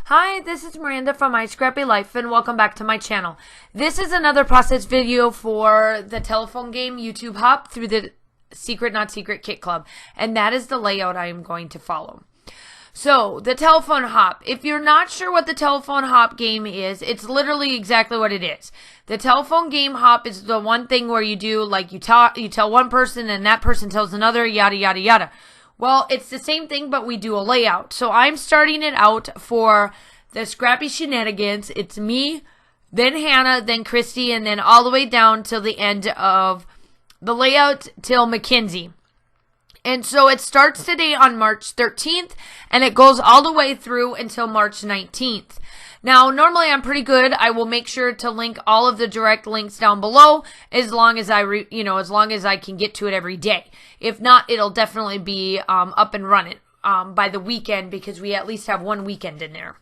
Hi, this is Miranda from My Scrappy Life, and welcome back to my channel. This is another process video for the telephone game YouTube Hop through the Secret Not Secret Kit Club, and that is the layout I am going to follow. So, the telephone hop. If you're not sure what the telephone hop game is, it's literally exactly what it is. The telephone game hop is the one thing where you do, like, you tell one person and that person tells another, yada, yada, yada. Well, it's the same thing, but we do a layout. So I'm starting it out for the Scrappy Shenanigans. It's me, then Hannah, then Christy, and then all the way down till the end of the layout till McKenzie. And so it starts today on March 13th, and it goes all the way through until March 19th. Now, normally I'm pretty good. I will make sure to link all of the direct links down below as long as as long as I can get to it every day. If not, it'll definitely be up and running by the weekend because we at least have one weekend in there.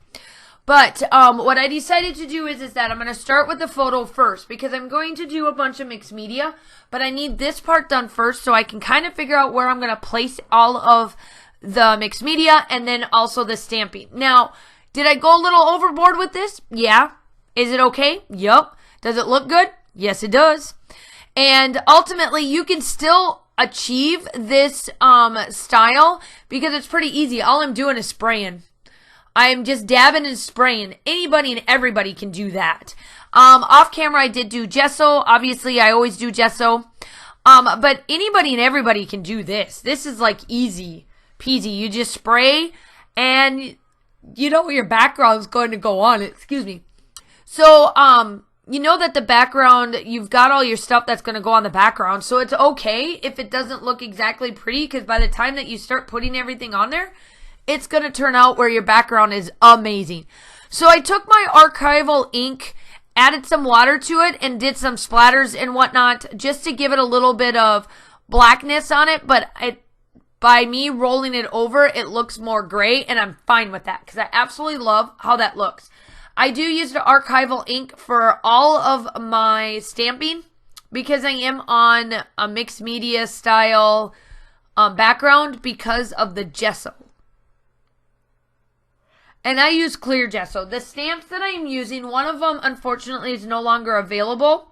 But what I decided to do is that I'm going to start with the photo first because I'm going to do a bunch of mixed media, but I need this part done first so I can kind of figure out where I'm going to place all of the mixed media and then also the stamping. Now, did I go a little overboard with this? Yeah. Is it okay? Yup. Does it look good? Yes, it does. And ultimately, you can still achieve this style because it's pretty easy. All I'm doing is spraying. I'm just dabbing and spraying. Anybody and everybody can do that. Off camera, I did do gesso. Obviously, I always do gesso. But anybody and everybody can do this. This is like easy peasy. You just spray and you know your background is going to go on. Excuse me. So, you know that the background, you've got all your stuff that's going to go on the background. So it's okay if it doesn't look exactly pretty because by the time that you start putting everything on there, it's going to turn out where your background is amazing. So I took my archival ink, added some water to it, and did some splatters and whatnot just to give it a little bit of blackness on it. But by me rolling it over, it looks more gray, and I'm fine with that because I absolutely love how that looks. I do use the archival ink for all of my stamping because I am on a mixed media style background because of the gesso. And I use clear gesso. The stamps that I'm using, one of them unfortunately is no longer available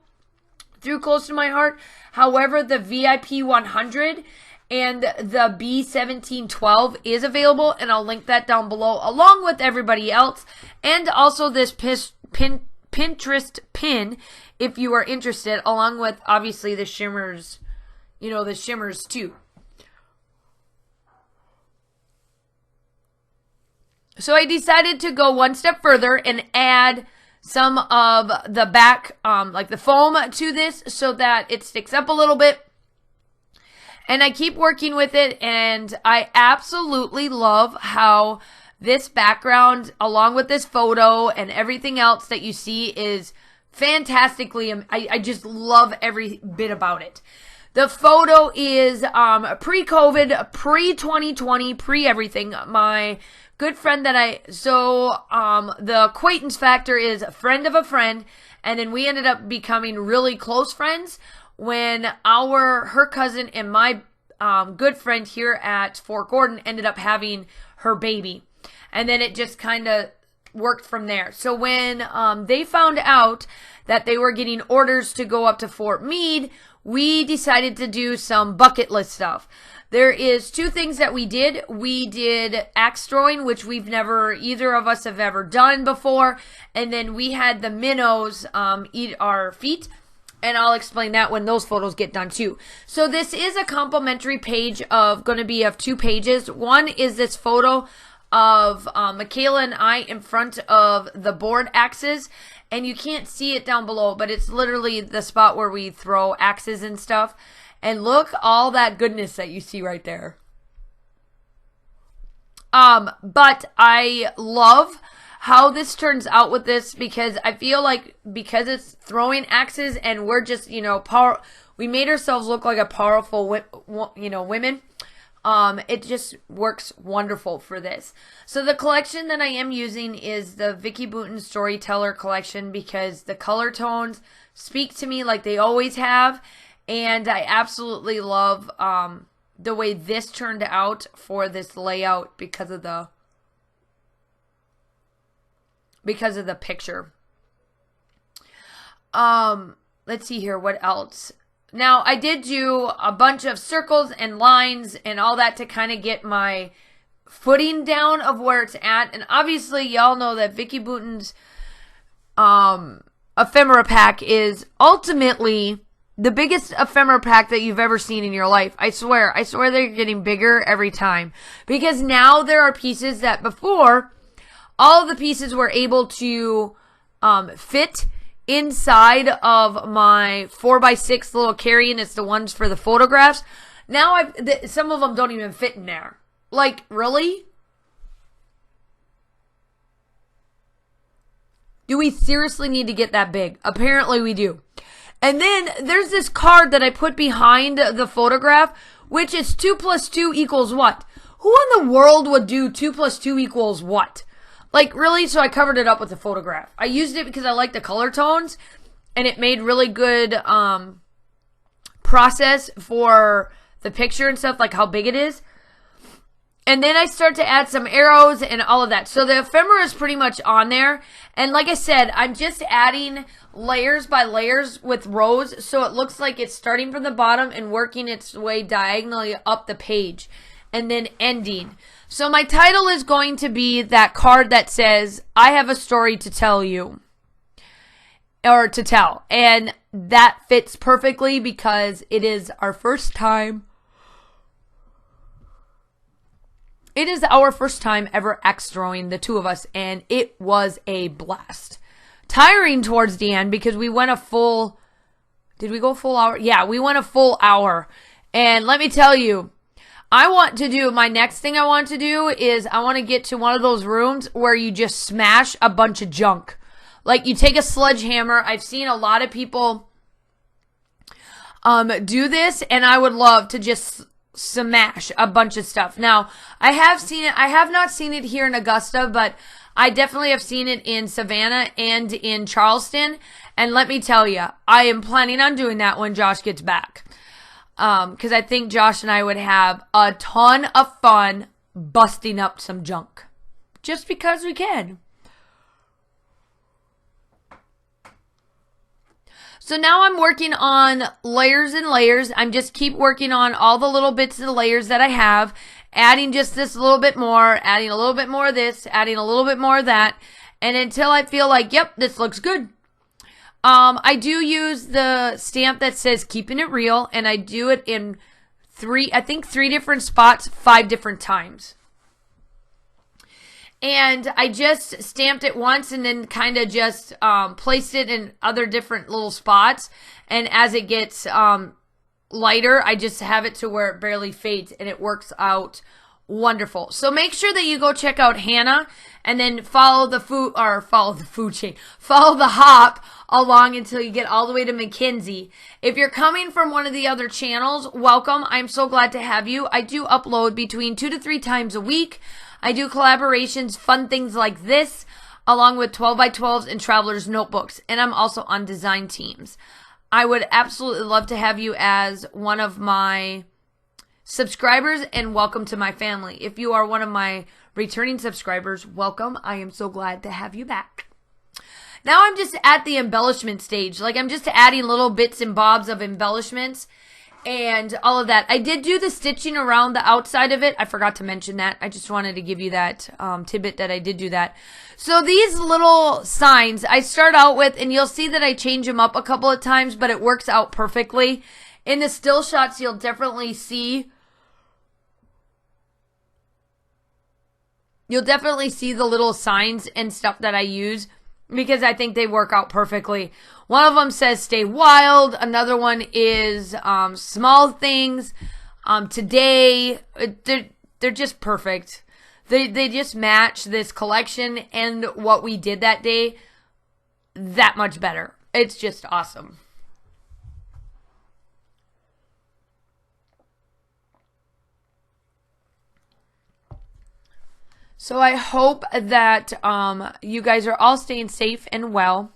through Close to My Heart. However, the VIP 100 and the B1712 is available, and I'll link that down below along with everybody else. And also this Pinterest pin if you are interested, along with obviously the Shimmerz, the Shimmerz too. So I decided to go one step further and add some of the back, like the foam to this so that it sticks up a little bit. And I keep working with it, and I absolutely love how this background, along with this photo and everything else that you see, is fantastically, I just love every bit about it. The photo is pre-COVID, pre-2020, pre-everything. My good friend that the acquaintance factor is a friend of a friend, and then we ended up becoming really close friends when her cousin and my good friend here at Fort Gordon ended up having her baby. And then it just kind of worked from there. So when they found out that they were getting orders to go up to Fort Meade, we decided to do some bucket list stuff. There is two things that we did. We did axe throwing, which either of us have ever done before. And then we had the minnows eat our feet. And I'll explain that when those photos get done too. So this is a complimentary page going to be of 2 pages. One is this photo of Michaela and I in front of the board axes. And you can't see it down below, but it's literally the spot where we throw axes and stuff. And look, all that goodness that you see right there. But I love how this turns out with this because I feel like because it's throwing axes and we're just, we made ourselves look like a powerful, women. It just works wonderful for this. So the collection that I am using is the Vicky Booten Storyteller collection because the color tones speak to me like they always have. And I absolutely love the way this turned out for this layout because of the because of the picture. Let's see here. What else? Now, I did do a bunch of circles and lines and all that to kind of get my footing down of where it's at. And obviously, y'all know that Vicky Bouton's ephemera pack is ultimately the biggest ephemera pack that you've ever seen in your life. I swear they're getting bigger every time. Because now there are pieces that before, all of the pieces were able to fit inside of my 4x6 little carry-in. It's the ones for the photographs. Now some of them don't even fit in there. Like, really? Do we seriously need to get that big? Apparently we do. And then there's this card that I put behind the photograph, which is 2 + 2 = what? Who in the world would do 2 + 2 = what? Like, really? So I covered it up with a photograph. I used it because I like the color tones, and it made really good process for the picture and stuff, like how big it is. And then I start to add some arrows and all of that. So the ephemera is pretty much on there. And like I said, I'm just adding layers by layers with rows, so it looks like it's starting from the bottom and working its way diagonally up the page and then ending. So my title is going to be that card that says, I have a story to tell you. Or to tell. And that fits perfectly because it is our first time. It is our first time ever X-throwing, the two of us, and it was a blast. Tiring towards the end because we went a full... Did we go a full hour? Yeah, we went a full hour. And let me tell you, my next thing I want to do is I want to get to one of those rooms where you just smash a bunch of junk. Like, you take a sledgehammer. I've seen a lot of people do this, and I would love to just smash a bunch of stuff. Now, I have seen it. I have not seen it here in Augusta, but I definitely have seen it in Savannah and in Charleston. And let me tell you, I am planning on doing that when Josh gets back. Because I think Josh and I would have a ton of fun busting up some junk. Just because we can. So now I'm working on layers and layers. I'm just keep working on all the little bits of the layers that I have. Adding just this a little bit more. Adding a little bit more of this. Adding a little bit more of that. And until I feel like, yep, this looks good. I do use the stamp that says keeping it real. And I do it in three different spots, 5 different times. And I just stamped it once and then kind of just placed it in other different little spots. And as it gets lighter, I just have it to where it barely fades and it works out wonderful. So make sure that you go check out Hannah and then follow the hop along until you get all the way to McKenzie. If you're coming from one of the other channels, welcome. I'm so glad to have you. I do upload between 2 to 3 times a week. I do collaborations, fun things like this, along with 12x12s and Traveler's Notebooks. And I'm also on design teams. I would absolutely love to have you as one of my subscribers and welcome to my family. If you are one of my returning subscribers, welcome. I am so glad to have you back. Now I'm just at the embellishment stage. Like, I'm just adding little bits and bobs of embellishments and all of that. I did do the stitching around the outside of it. I forgot to mention that. I just wanted to give you that tidbit that I did do that. So these little signs I start out with, and you'll see that I change them up a couple of times, but it works out perfectly. In the still shots, you'll definitely see the little signs and stuff that I use because I think they work out perfectly. One of them says stay wild. Another one is small things. Today, they're just perfect. They just match this collection and what we did that day that much better. It's just awesome. So I hope that you guys are all staying safe and well.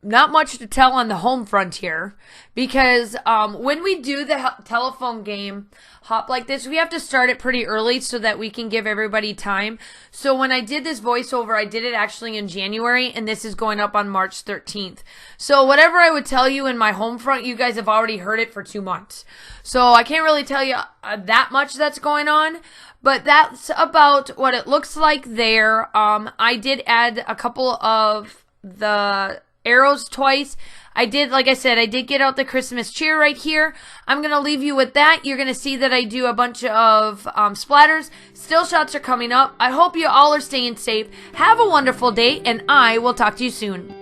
not much to tell on the home front here, because when we do the telephone game hop like this, we have to start it pretty early so that we can give everybody time. So when I did this voiceover, I did it actually in January, and this is going up on March 13th. So whatever I would tell you in my home front, you guys have already heard it for 2 months. So I can't really tell you that much that's going on, but that's about what it looks like there. I did add a couple of the arrows twice. I did, like I said, I did get out the Christmas cheer right here. I'm going to leave you with that. You're going to see that I do a bunch of splatters. Still shots are coming up. I hope you all are staying safe. Have a wonderful day, and I will talk to you soon.